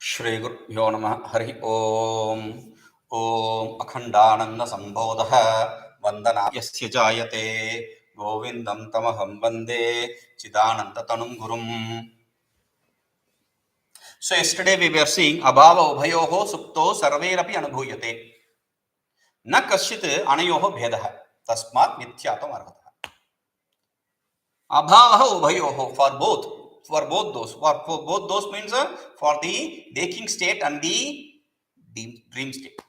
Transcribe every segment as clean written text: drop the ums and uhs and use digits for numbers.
Shri Gurubhyo Namaha Hari Om. Om Akhandananda Sambodha Vandana Yasya Jayate Govindam Tamaham Vande Chidananda Tanum Gurum. So yesterday we were seeing Abhava Ubhayoho Supto Sarverapi Anubhuyate Na Kaścit Anayoho Bhedaha Tasmat Mithyātvāvagamāya Arhatah. Abhava Ubhayoho for both those. For both those means for the waking state and the dream state.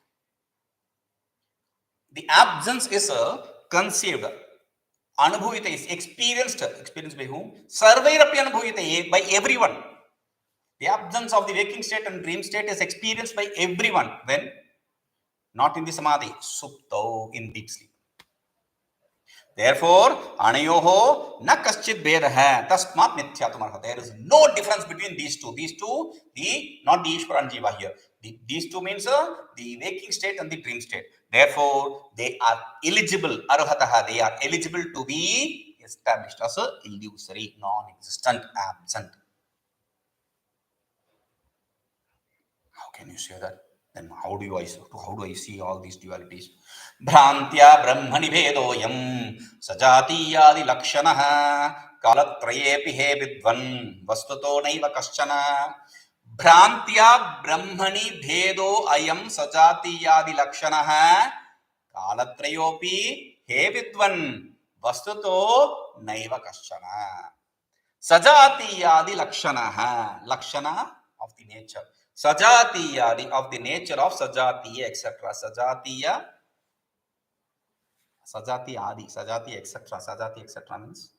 The absence is conceived. Anubhuyate is experienced by whom? Sarvairapi anubhuyate, by everyone. The absence of the waking state and dream state is experienced by everyone. When? Not in the samadhi, supto, in deep sleep. Therefore, anayoho na kaścit bhedaha tasmat mithyātvāvagamāya. There is no difference between these two. These two, not the Ishvara and Jiva here. These two means the waking state and the dream state. Therefore, they are eligible. Arhataha, they are eligible to be established as a illusory, non-existent, absent. How can you say that? Then how do I see all these dualities? bhrāntyā brahmaṇi bhedo'yaṃ sajātīyādilakṣaṇaḥ kālatraye'pi vidvan vastuto naiva kaścana. bhrāntyā brahmaṇi bhedo'yaṃ sajātīyādilakṣaṇaḥ kālatraye'pi vidvan vastuto naiva kaścana. sajātīyādilakṣaṇaḥ, lakṣana of the nature. Sajātīyādi of the nature of sajātīya, etc. Sajātīyādi, etc. Sajāti, etc. means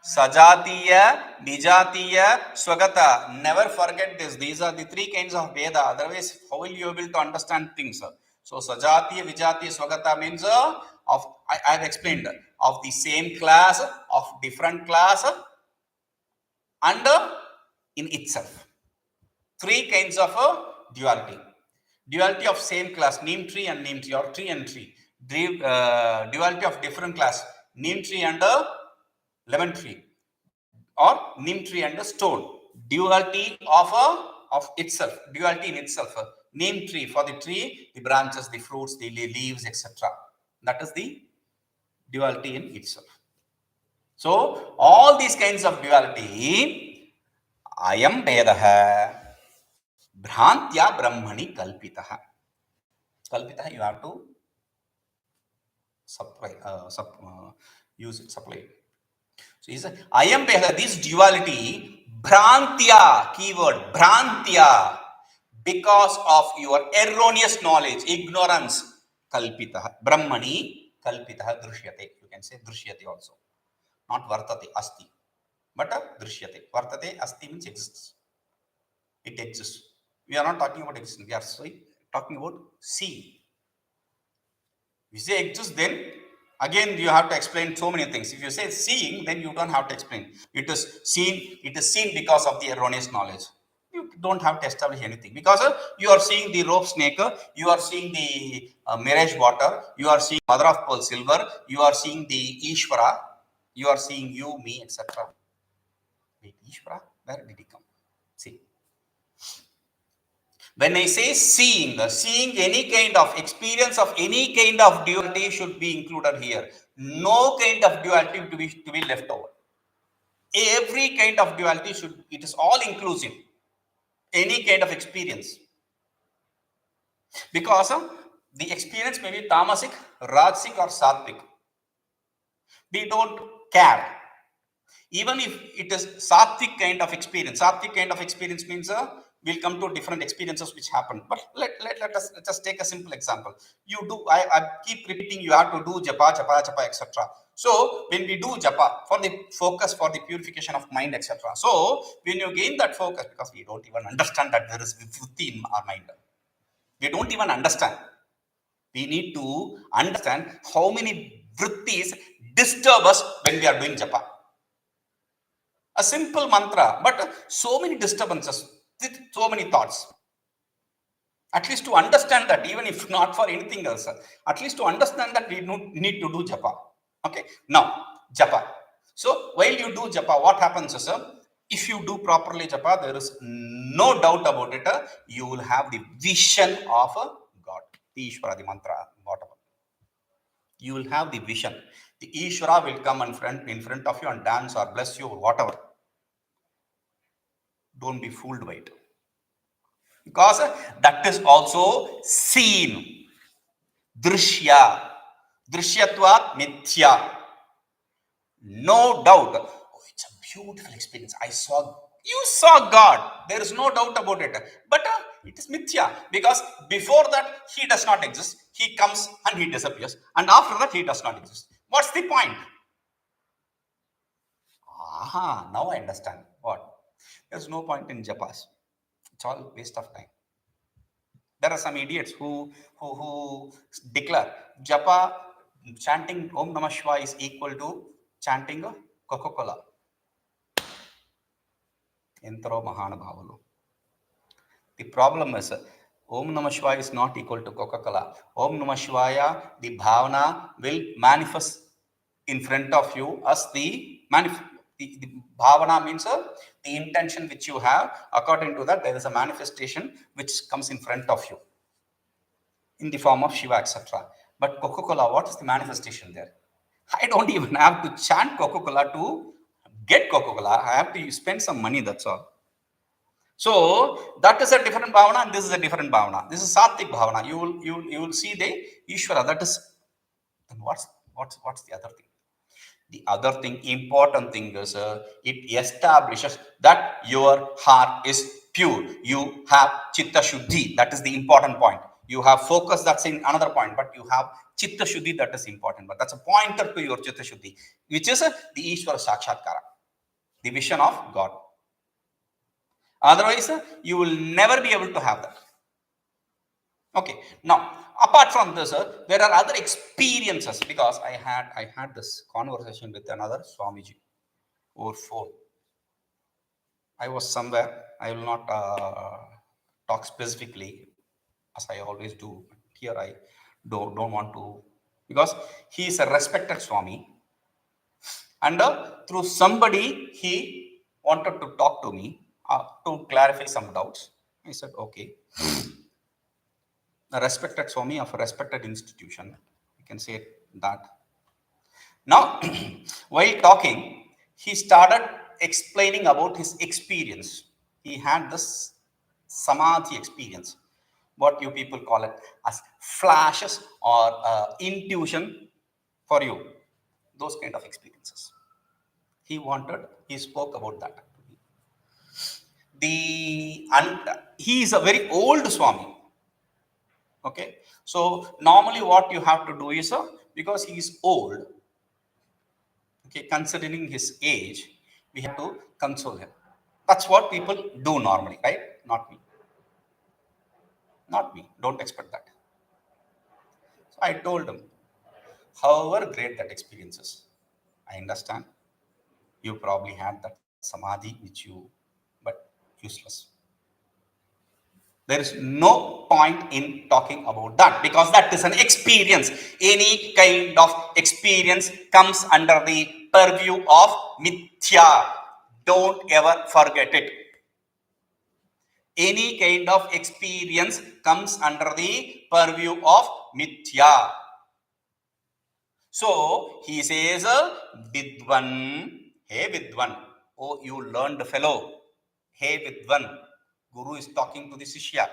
sajātīya, nijātīya, swagata. Never forget this. These are the three kinds of veda. Otherwise, how will you be able to understand things? So, sajātīya, vijātīya, swagata means I have explained of the same class, of different class, and in itself. Three kinds of duality. Duality of same class, neem tree and neem tree, or tree and tree. Duality of different class, neem tree and lemon tree, or neem tree and stone. Duality of itself, duality in itself. Neem tree, for the tree, the branches, the fruits, the leaves, etc. That is the duality in itself. So, all these kinds of duality, ayam bhedaha bhrāntyā brahmaṇi kalpitaha. Kalpitaha, you have to use it, supply it. So he said, ayam bhedaha, this duality, bhrāntyā, keyword, bhrāntyā, because of your erroneous knowledge, ignorance, kalpitaha, brahmaṇi kalpitaha drishyate. You can say drishyate also. Not vartate, asti, but drishyate. Vartate, asti means exists. It exists. We are not talking about existence. We are talking about seeing. If you say exists, then again you have to explain so many things. If you say seeing, then you don't have to explain. It is seen because of the erroneous knowledge. You don't have to establish anything, because you are seeing the rope snake, you are seeing the mirage water, you are seeing mother of pearl silver, you are seeing the Ishvara, you are seeing you, me, etc. Wait, Ishvara, where did he come? See. When I say seeing any kind of experience of any kind of duality should be included here. No kind of duality to be left over. Every kind of duality it is all inclusive. Any kind of experience. Because the experience may be tamasic, rajasic, or sattvic. We don't care. Even if it is sattvic kind of experience means we'll come to different experiences which happen. But let us just take a simple example. You do, I keep repeating, you have to do japa, etc. So when we do japa for the focus, for the purification of mind, etc. So when you gain that focus, because we don't even understand that there is vidvan in our mind. We don't even understand. We need to understand how many vrittis disturb us when we are doing japa. A simple mantra, but so many disturbances, with so many thoughts. At least to understand that, even if not for anything else, at least to understand that we need to do japa. Okay, now japa. So while you do japa, what happens is, if you do properly japa, there is no doubt about it, you will have the vision of God, the Ishvara, the mantra, whatever. You will have the vision. The Ishvara will come in front of you and dance or bless you or whatever. Don't be fooled by it. Because that is also seen. Drishya. Drishyatvat mithya. No doubt. Oh, it's a beautiful experience. You saw God. There is no doubt about it. But it is mithya. Because before that, he does not exist. He comes and he disappears. And after that, he does not exist. What's the point? Aha, now I understand. What? There's no point in japas. It's all waste of time. There are some idiots who declare japa, chanting Om Namah Shivaya is equal to chanting Coca-Cola. Entaro Mahanabhavalu. The problem is Om Namah Shivaya is not equal to Coca-Cola. Om Namah Shivaya, the bhavana will manifest in front of you as the bhavana means the intention which you have. According to that, there is a manifestation which comes in front of you in the form of Shiva, etc. But Coca-Cola, what is the manifestation there? I don't even have to chant Coca-Cola to get Coca-Cola. I have to spend some money, that's all. So that is a different bhavana and this is a different bhavana. This is Sattvic bhavana. You will see the Ishvara. That is, then what's the other thing? The other thing, important thing is it establishes that your heart is pure. You have chitta shuddhi. That is the important point. You have focus, that's in another point, but you have chitta shuddhi, that is important. But that's a pointer to your chitta shuddhi, which is the Ishvara Sakshatkara, the vision of God. Otherwise, you will never be able to have that. Okay. Now, apart from this, there are other experiences, because I had this conversation with another Swamiji over phone. I was somewhere. I will not talk specifically, as I always do. Here I don't want to, because he is a respected Swami, and through somebody he wanted to talk to me to clarify some doubts. I said, okay. A respected Swami of a respected institution, you can say that. Now, while talking, he started explaining about his experience. He had this samadhi experience, what you people call it as flashes or intuition for you, those kind of experiences. He spoke about that. He is a very old Swami. Okay, so normally what you have to do is, because he is old, okay, considering his age, we have to console him. That's what people do normally, right? Not me. Not me. Don't expect that. So I told him, however great that experience is, I understand you probably had that samadhi which you, but useless. There is no point in talking about that, because that is an experience. Any kind of experience comes under the purview of mithya. Don't ever forget it. Any kind of experience comes under the purview of mithya. So he says, vidvan, hey vidvan, oh you learned fellow, hey vidvan. Guru is talking to the Shishya.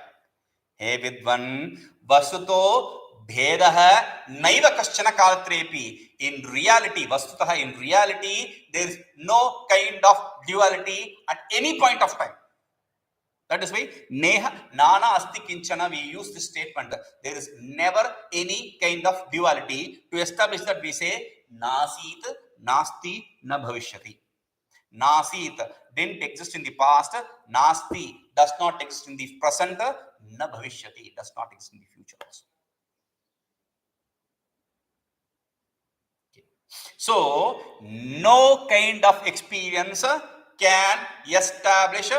Hey vidvan, vastuto bhedaha naiva kaścana kālatraye'pi. In reality, vastuto, in reality, there is no kind of duality at any point of time. That is why nānyatpaśyatīti kinchana, we use this statement. There is never any kind of duality. To establish that, we say nasit, nasti, na bhavishyati. Nasit didn't exist in the past. Nasti does not exist in the present. Na bhavishyati does not exist in the future also. Okay. So, no kind of experience can establish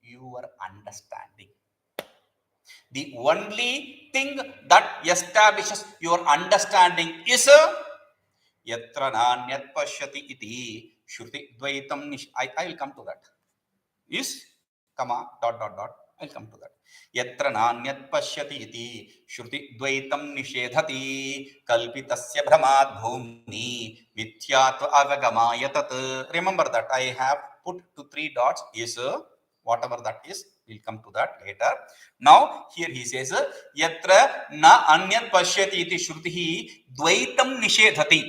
your understanding. The only thing that establishes your understanding is yatra nānyatpaśyatīti śrutirdvaitaṃ. I will come to that. Is comma, dot, dot, dot. I'll come to that. Yatra nānyatpaśyatīti śrutirdvaitaṃ niṣedhati kalpitasya bhramaādbhūmni mithyātvāvagamāya tat. Remember that I have put 2-3 dots is whatever that is. We'll come to that later. Now here he says yatra na nānyatpaśyatīti śrutihi dvaitam niṣedhati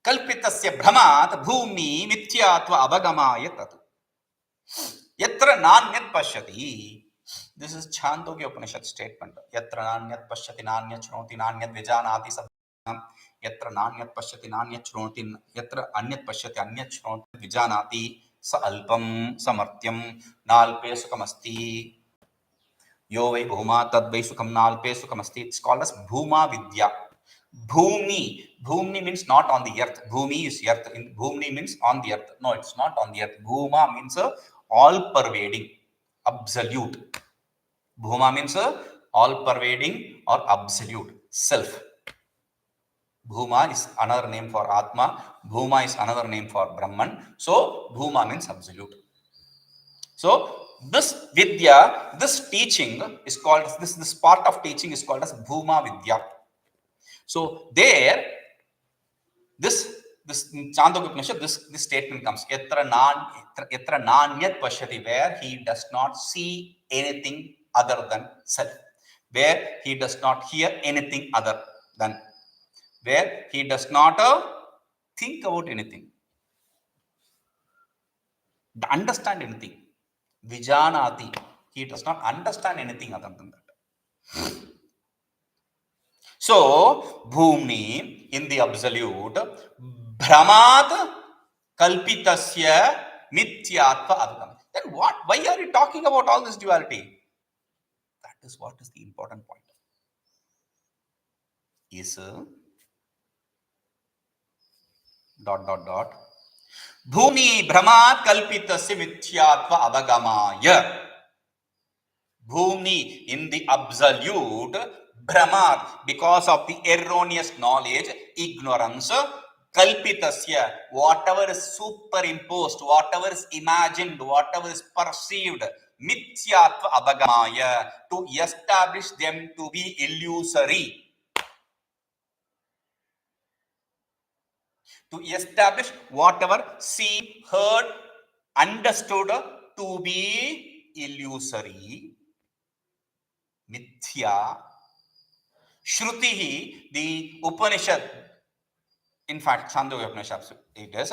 kalpitasya bhramaādbhūmni mithyātvāvagamāya tat. Yatra nānyatpaśyati. This is Chandogya Upanishad statement. Yatra nānyatpaśyati nānyachroti nānyadvijanāti sadādvitīyaṃ. Yatra nānyatpaśyati nānyachroti yatra anyatpaśyati anyachroti vijanāti sa alpam samartyam nalpe sukamasti. Yo vai bhuma tad vai sukam nalpe sukamasti. It's called as bhuma vidya. Bhumni means not on the earth. Bhumi is earth. Bhumni means on the earth. No, it's not on the earth. Bhuma means all pervading, absolute. Bhuma means all pervading or absolute, self. Bhuma is another name for Atma. Bhuma is another name for Brahman. So Bhuma means absolute. So this vidya, this teaching is called, this part of teaching is called as Bhuma Vidya. So there, this Chandogya Upanishad, this statement comes, yatra nānyatpaśyati, where he does not see anything other than self, where he does not hear anything other than, where he does not think about anything, understand anything. Vijanati, he does not understand anything other than that. So, Bhumni in the absolute, Brahmād kalpitasya mithyātvāvagamāya. Then what? Why are you talking about all this duality? That is what is the important point. Is dot dot dot. Bhumni Brahmād kalpitasya mithyātvāvagamāya. Bhumni in the absolute, Brahmād, because of the erroneous knowledge, ignorance, kalpitasya, whatever is superimposed, whatever is imagined, whatever is perceived, mithyātvāvagamāya, to establish them to be illusory. To establish whatever seen, heard, understood to be illusory. Mithya. Shrutihi, the Upanishad, in fact, Chandogya Upanishad, it is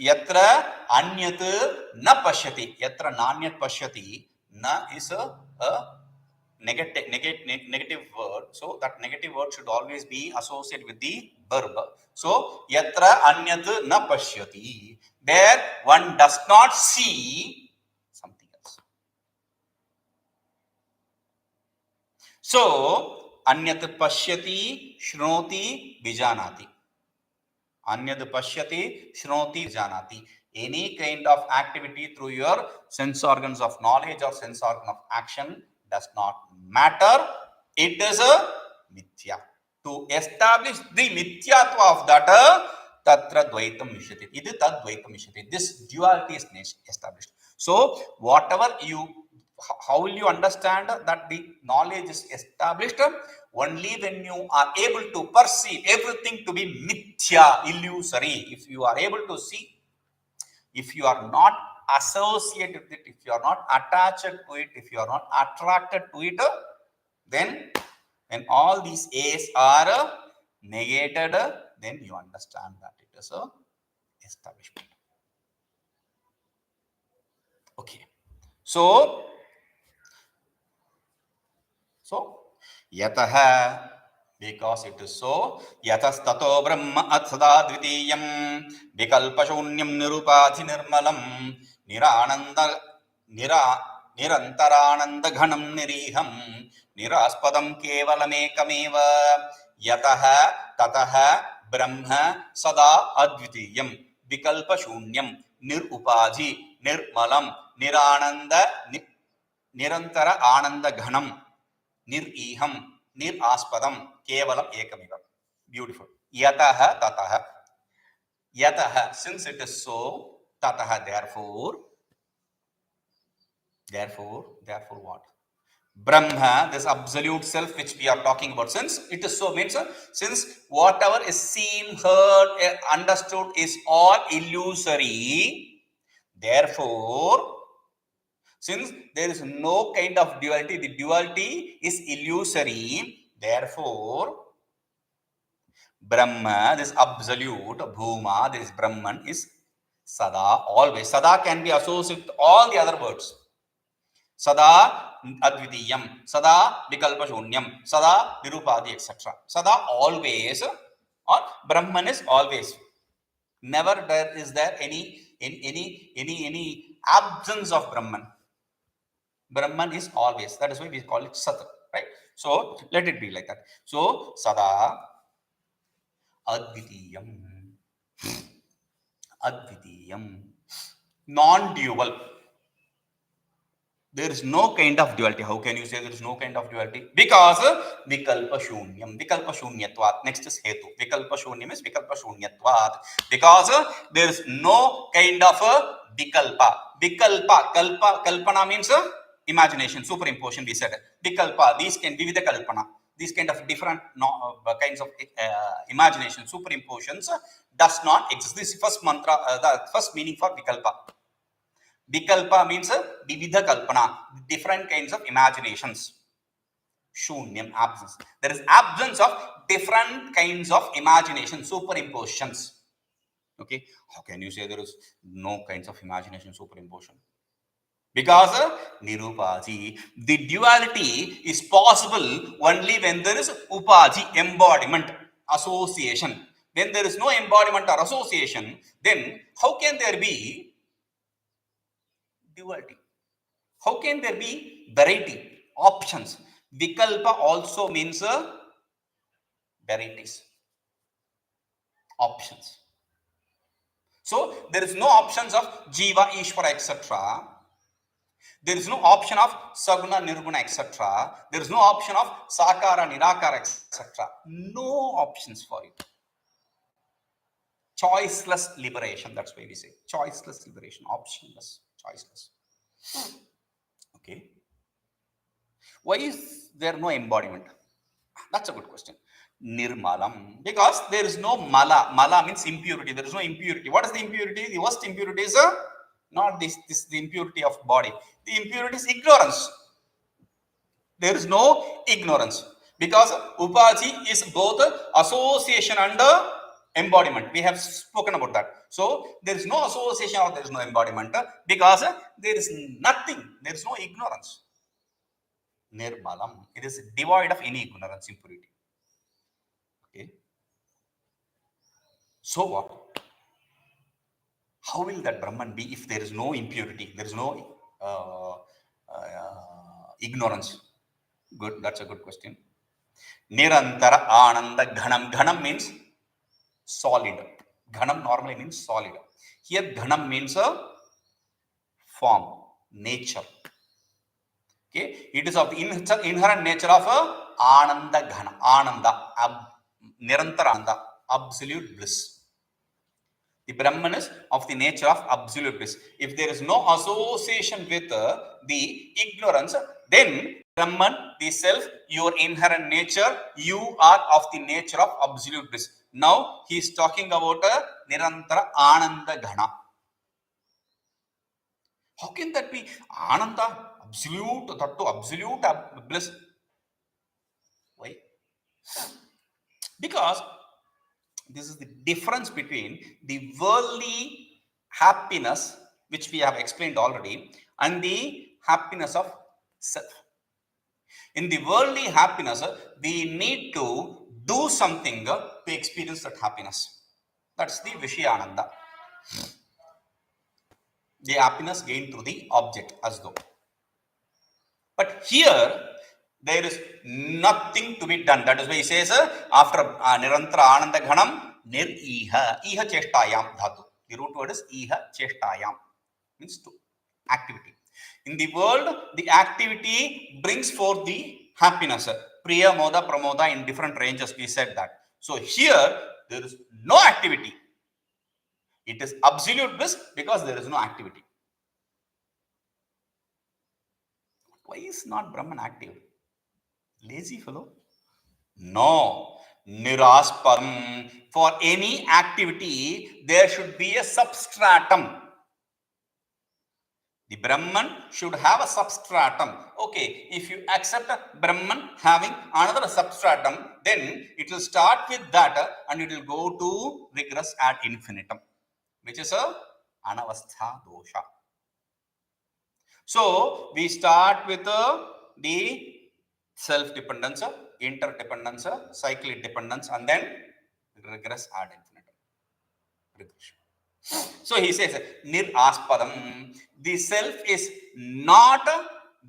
yatra anyat na pasyati. Yatra nānyatpaśyati, na is a negative word. So that negative word should always be associated with the verb. So yatra anyat na pasyati, there one does not see something else. So anyat pasyati śroti vijanati. Anyat pasyati śroti vijanati. Any kind of activity through your sense organs of knowledge or sense organ of action does not matter. It is a mithya. To establish the mithyatva of that, tatra dvaitam niṣedhati. Idu tad dvaitam niṣedhati. This duality is established. So whatever you, how will you understand that the knowledge is established? Only when you are able to perceive everything to be mithya, illusory. If you are able to see, if you are not associated with it, if you are not attached to it, if you are not attracted to it, then when all these A's are negated, then you understand that it is a establishment. Okay. So yataha, because it is so, yatastato brahma sadādvitīyaṃ, vikalpaśūnyaṃ nirupādhi nirmalam, nirantarānandaghanaṃ nirīhaṃ, nirāspadaṃ kevalamekameva, yataha tataha brahma sadādvitīyaṃ, vikalpaśūnyaṃ, nirupādhi nirmalam, nirantarānandaghanaṃ, nirīhaṃ, nirāspadaṃ, kevalamekameva. Beautiful. Yataha tataha. Yataha, since it is so, tataha, therefore. Therefore what? Brahma, this absolute self which we are talking about, since it is so, means since whatever is seen, heard, understood is all illusory, therefore, since there is no kind of duality, the duality is illusory, therefore, Brahma, this absolute, Bhuma, this Brahman is Sada, always. Sada can be associated with all the other words. sadādvitīyaṃ, sada vikalpaśūnyaṃ, sada nirupādhi, etc. Sada always, or Brahman is always. Never there is there any absence of Brahman. Brahman is always. That is why we call it Sat, right? So let it be like that. So sada advitiyam, non-dual. There is no kind of duality. How can you say there is no kind of duality? Because vikalpaśūnyaṃ, vikalpaśūnyatvat. Next is hetu. Vikalpaśūnyaṃ is vikalpaśūnyatvat. Because there is no kind of vikalpa. Kalpana means imagination, superimposition. We said vikalpa. These can be with the kalpana. These kind of different kinds of imagination, superimpositions does not exist. This first mantra, the first meaning for vikalpa. Vikalpa means vividha kalpana, different kinds of imaginations. Shunyam, absence. There is absence of different kinds of imagination, superimpositions. Okay, how can you say there is no kinds of imagination, superimposition? Because nirupādhi, the duality is possible only when there is upādhi, embodiment, association. When there is no embodiment or association, then how can there be duality? How can there be variety, options? Vikalpa also means varieties, options. So there is no options of Jiva, Ishvara, etc. There is no option of Saguna, Nirguna, etc. There is no option of Sakara, Nirakara, etc. No options for it. Choiceless liberation, that's why we say. Choiceless liberation, optionless, choiceless. Okay. Why is there no embodiment? That's a good question. Nirmalam. Because there is no mala. Mala means impurity. There is no impurity. What is the impurity? The worst impurity is not the impurity of body. The impurity is ignorance. There is no ignorance. Because Upadhi is both association and embodiment. We have spoken about that. So there is no association or there is no embodiment because there is nothing. There is no ignorance. Nirmalam. It is devoid of any ignorance, impurity. Okay. So what? How will that Brahman be if there is no impurity? There is no ignorance. Good. That's a good question. Nirāntarānandaghanaṃ. Ghanam means solid. Ghanam normally means solid. Here Ghanam means a form, nature. Okay, it is of the inherent nature of Ananda Ghana, Ananda, Nirantarānanda, absolute bliss. The Brahman is of the nature of absolute bliss. If there is no association with the ignorance, then Brahman, the self, your inherent nature, you are of the nature of absolute bliss. Now he is talking about Nirantara Ananda Ghana. How can that be? Ananda, absolute, absolute bliss. Why? Because this is the difference between the worldly happiness, which we have explained already, and the happiness of self. In the worldly happiness, we need to do something to experience that happiness. That's the Vishyananda. The happiness gained through the object, as though. But here, there is nothing to be done. That is why he says, after Nirantara Anandaghanam, nirīhaṃ. Iha cheshtāyaṃ dhatu. The root word is iha cheshtāyaṃ. Means to activity. In the world, the activity brings forth the happiness. Priya, moda, pramoda in different ranges. We said that. So here, there is no activity. It is absolute bliss because there is no activity. Why is not Brahman active? Lazy fellow? No. Nirāspadaṃ. For any activity, there should be a substratum. The Brahman should have a substratum. Okay, if you accept a Brahman having another substratum, then it will start with that and it will go to regress ad infinitum, which is a anavastha dosha. So, we start with the self-dependence, interdependence, cyclic dependence, and then regress ad infinitum. Regression. So he says, nirāspadaṃ. The self is not,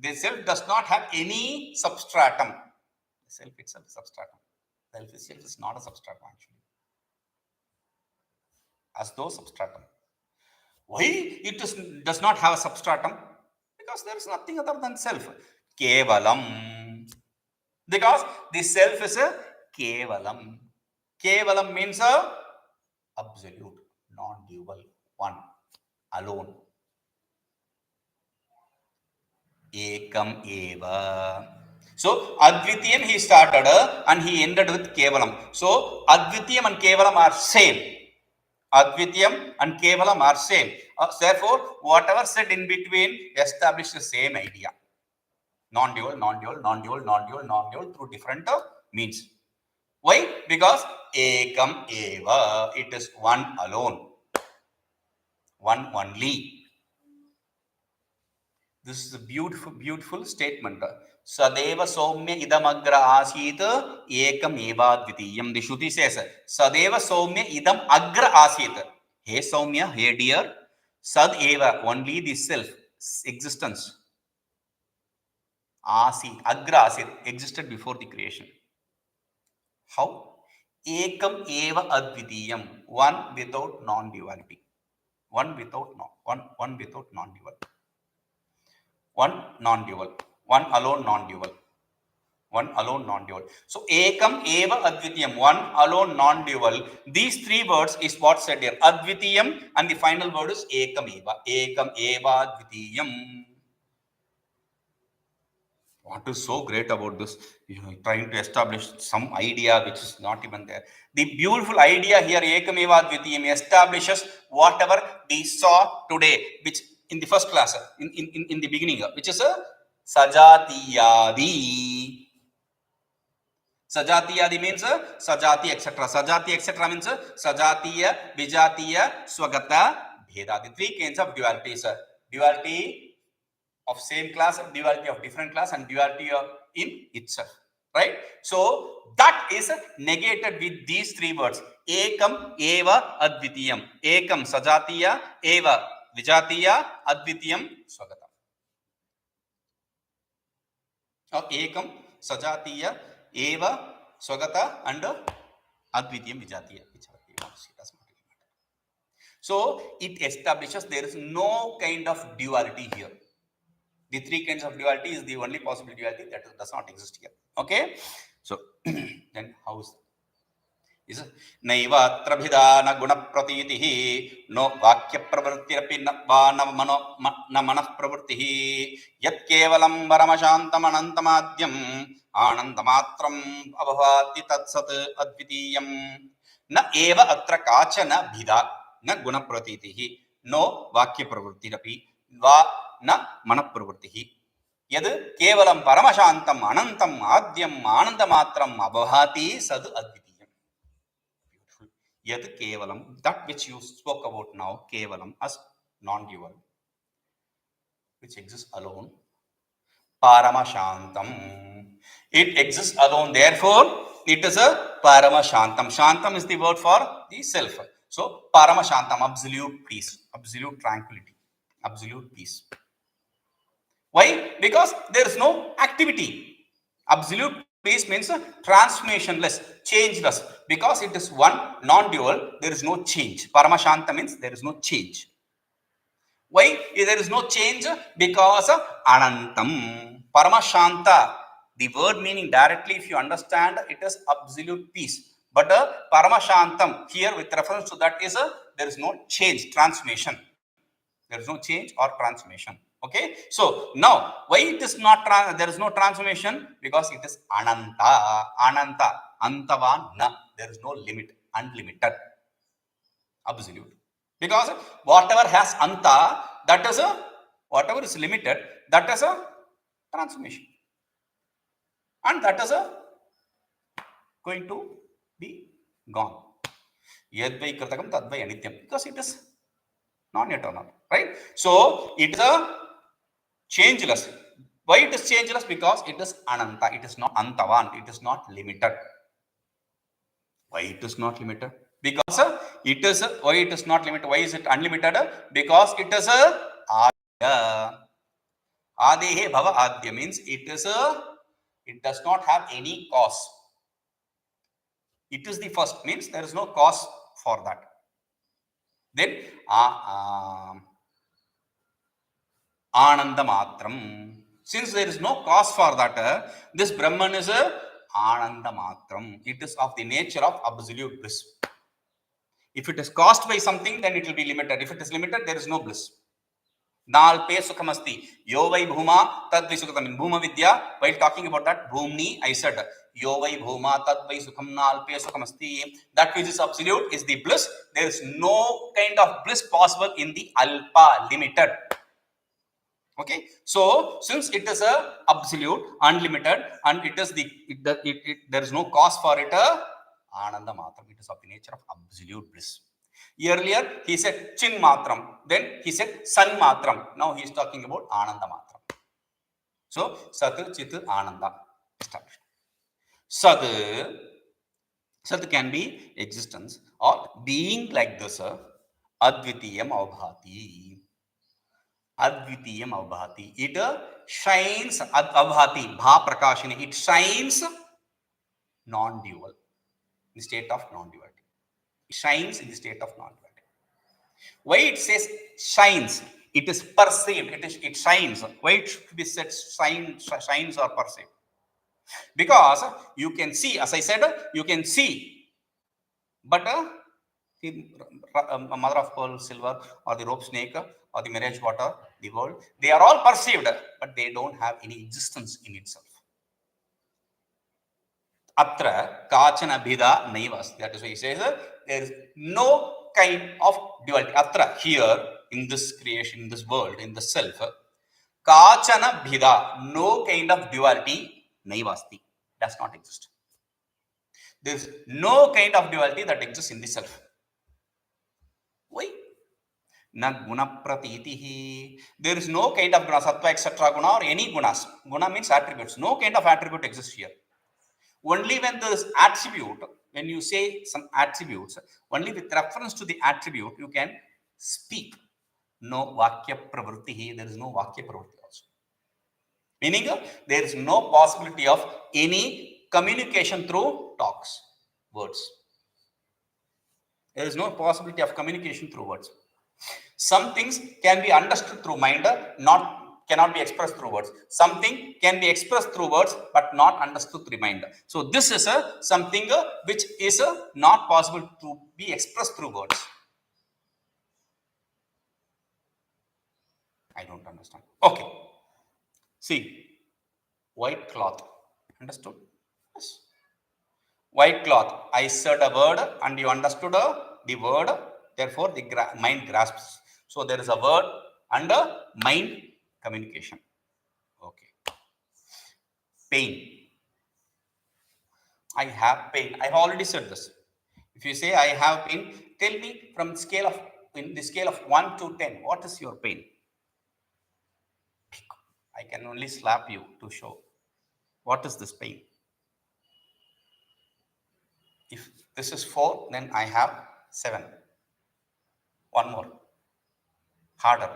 the self does not have any substratum. The self itself is substratum. Self itself is not a substratum actually. As though substratum. Why it does not have a substratum? Because there is nothing other than self. Kevalam. Because the self is a kevalam. Kevalam means a absolute, non-dual, one, alone. Ekam eva. So advitiyam he started and he ended with kevalam. So advitiyam and kevalam are same. Advitiyam and kevalam are same. Therefore, whatever said in between establishes the same idea. Non-dual, non-dual, non-dual, non-dual, non-dual through different means. Why? Because ekam eva, it is one alone. One only. This is a beautiful, beautiful statement. Sadeva soumya idam agra asit ekam eva dvitiyaṃ. The Shruti says, Sadeva soumya idam agra asit. Hey Soumya, hey dear, sad eva, only the self, existence. Asit, agra asit, existed before the creation. How? Ekam eva advitiyaṃ, one without non-duality. One without non-dual. One non-dual. One alone non-dual. One alone non-dual. So, ekam eva advitiyaṃ, one alone non-dual. These three words is what said here. Advitiyaṃ and the final word is ekam eva. Ekam eva advitiyaṃ. What is so great about this? Trying to establish some idea which is not even there. The beautiful idea here, ekam eva advitiyaṃ, establishes whatever we saw today, which in the first class, in the beginning, which is a sajātīyādi. Sajātīyādi means sajāti, etc. Sajāti, etc. means sajātīya, vijātīya, swagata, bhedā. The three kinds of dualities. Duality of same class, duality of different class, and duality of in itself. Right? So, that is negated with these three words. Ekam eva advitiyaṃ. Ekam sajātīya, eva vijātīya, advitiyaṃ swagata. Ekam sajātīya, eva swagata, and advitiyaṃ vijātīya. So, it establishes there is no kind of duality here. The three kinds of duality is the only possible duality that does not exist here. Okay? So, then how is it? Naiva bhidā na guṇapratīti no vākpravṛttirapi na manaḥpravṛttiḥ yat kevalam paramashantam anantamādyam ānandamatram abhavāti tatsat advitiyaṃ na eva atra kācana bhidā na guṇapratīti no vākpravṛttirapi va na manaḥpravṛttiḥ yad kevalam paramashantam anantam adyam ānandamatram abhavāti sad advitiyaṃ. Yad kevalam, that which you spoke about now, kevalam as non-dual, which exists alone. Paramashantam, it exists alone, therefore it is a paramashantam. Shantam is the word for the self. So, paramashantam, absolute peace, absolute tranquility, absolute peace. Why? Because there is no activity. Absolute peace means transformationless, changeless. Because it is one non-dual, there is no change. Paramashanta means there is no change. Why there is no change? Because anantam. Paramashanta, the word meaning directly, if you understand, it is absolute peace. But paramashantam here with reference to that is there is no change, transformation. There is no change or transformation. Okay, so now why it is not there is no transformation? Because it is ananta, antavan na. There is no limit, unlimited, absolute. Because whatever has anta, that is a whatever is limited, that is a transformation, and that is a going to be gone. Yadvai kritakam tadvai anityam, because it is non-eternal, right? So it is a changeless. Why it is changeless? Because it is ananta. It is not antavan. It is not limited. Why it is not limited? Because it is why it is not limited. Why is it unlimited? Because it is a adya. Adehe bhava adya means it is a. It does not have any cause. It is the first means there is no cause for that. Then anandamatram. Since there is no cause for that, this Brahman is a anandamatram. It is of the nature of absolute bliss. If it is caused by something, then it will be limited. If it is limited, there is no bliss. Nalpe sukhamasti. Yo vai bhuma tad vai sukhatam. In bhuma vidya, while talking about that, bhumni, I said, yo vai bhuma tad vai sukham nalpe sukhamasti. That which is absolute is the bliss. There is no kind of bliss possible in the alpa, limited. Okay, so since it is a absolute, unlimited, and it is there is no cause for it, ananda matram. It is of the nature of absolute bliss. Earlier he said chin matram, then he said san matram. Now he is talking about ananda matram. So sat, chit, ananda established. Sat can be existence or being like this. Advitiyam avbhati. Advitiyam avbhati. It shines avbhati, bha prakashini. It shines non-dual, in the state of non-duality. It shines in the state of non-duality. Why it says shines? It is perceived. It shines. Why it should be said shines or perceived? Because you can see, as I said, you can see, but the mother of pearl, silver, or the rope snake, or the marriage water, the world, they are all perceived, but they don't have any existence in itself. Yatra kācana bhidā naivāsti. That is why he says there is no kind of duality. Yatra, here, in this creation, in this world, in the self, kācana bhidā, no kind of duality, naivāsti, does not exist. There is no kind of duality that exists in the self. Why? Na guṇapratīti. There is no kind of guna, sattva, etc. guna or any gunas. Guna means attributes. No kind of attribute exists here. Only when there is attribute, when you say some attributes, only with reference to the attribute, you can speak. No vākpravṛttih. There is no vākpravṛttī also. Meaning, there is no possibility of any communication through talks, words. There is no possibility of communication through words. Some things can be understood through mind, cannot be expressed through words. Something can be expressed through words, but not understood through mind. So this is something which is not possible to be expressed through words. I don't understand. Okay. See, white cloth. Understood? Yes. White cloth. I said a word and you understood the word. Therefore, the mind grasps. So there is a word and a mind communication. Okay. Pain. I have pain. I have already said this. If you say I have pain, tell me from in the scale of 1 to 10, what is your pain? I can only slap you to show. What is this pain? If this is 4, then I have 7. One more. Harder.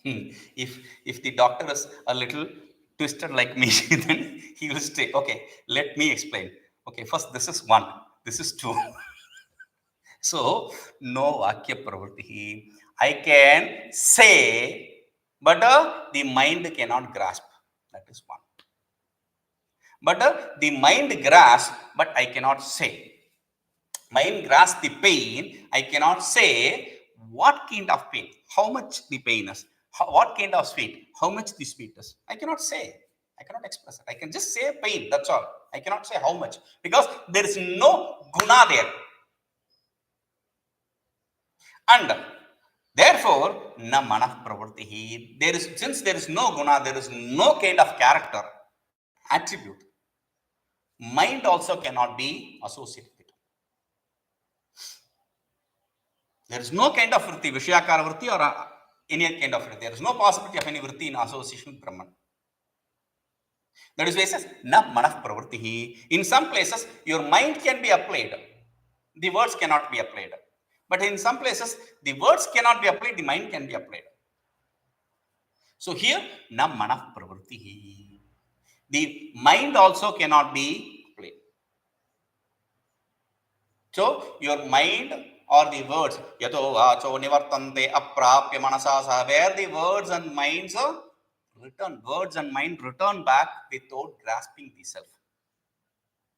If the doctor is a little twisted like me, then he will say, okay, let me explain. Okay, first this is 1, this is 2. So, no vākpravṛttih. I can say, but the mind cannot grasp. That is 1. But the mind grasps, but I cannot say. Mind grasps the pain. I cannot say what kind of pain, how much the pain is. What kind of sweet? How much the sweet is? I cannot say. I cannot express it. I can just say pain. That's all. I cannot say how much because there is no guna there. And therefore, na manaḥpravṛttiḥ. Since there is no guna, there is no kind of character, attribute. Mind also cannot be associated with it. There is no kind of vritti, vishayakara vritti or any kind of vritti. There is no possibility of any vritti in association with Brahman. That is why it says, na manaḥpravṛttiḥ. In some places, your mind can be applied. The words cannot be applied. But in some places, the words cannot be applied, the mind can be applied. So here, na manaḥpravṛttiḥ. The mind also cannot be applied. So your mind or the words, yato vacho nivartante aprapya manasa, where the words and minds are return, words and mind return back without grasping the self.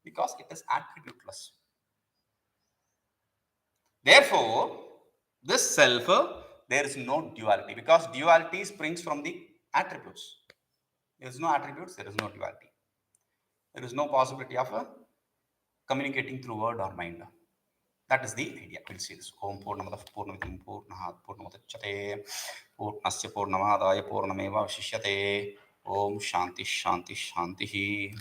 Because it is attributeless. Therefore, this self, there is no duality because duality springs from the attributes. There is no attributes, there is no duality. There is no possibility of communicating through word or mind. That is the idea. We'll see this. Om Purnamadaః Purnamidam Purnah Purnamudachyate Purnasya Purnamadaya Purnameva Vashishyate. Om Shanti Shanti Shanti.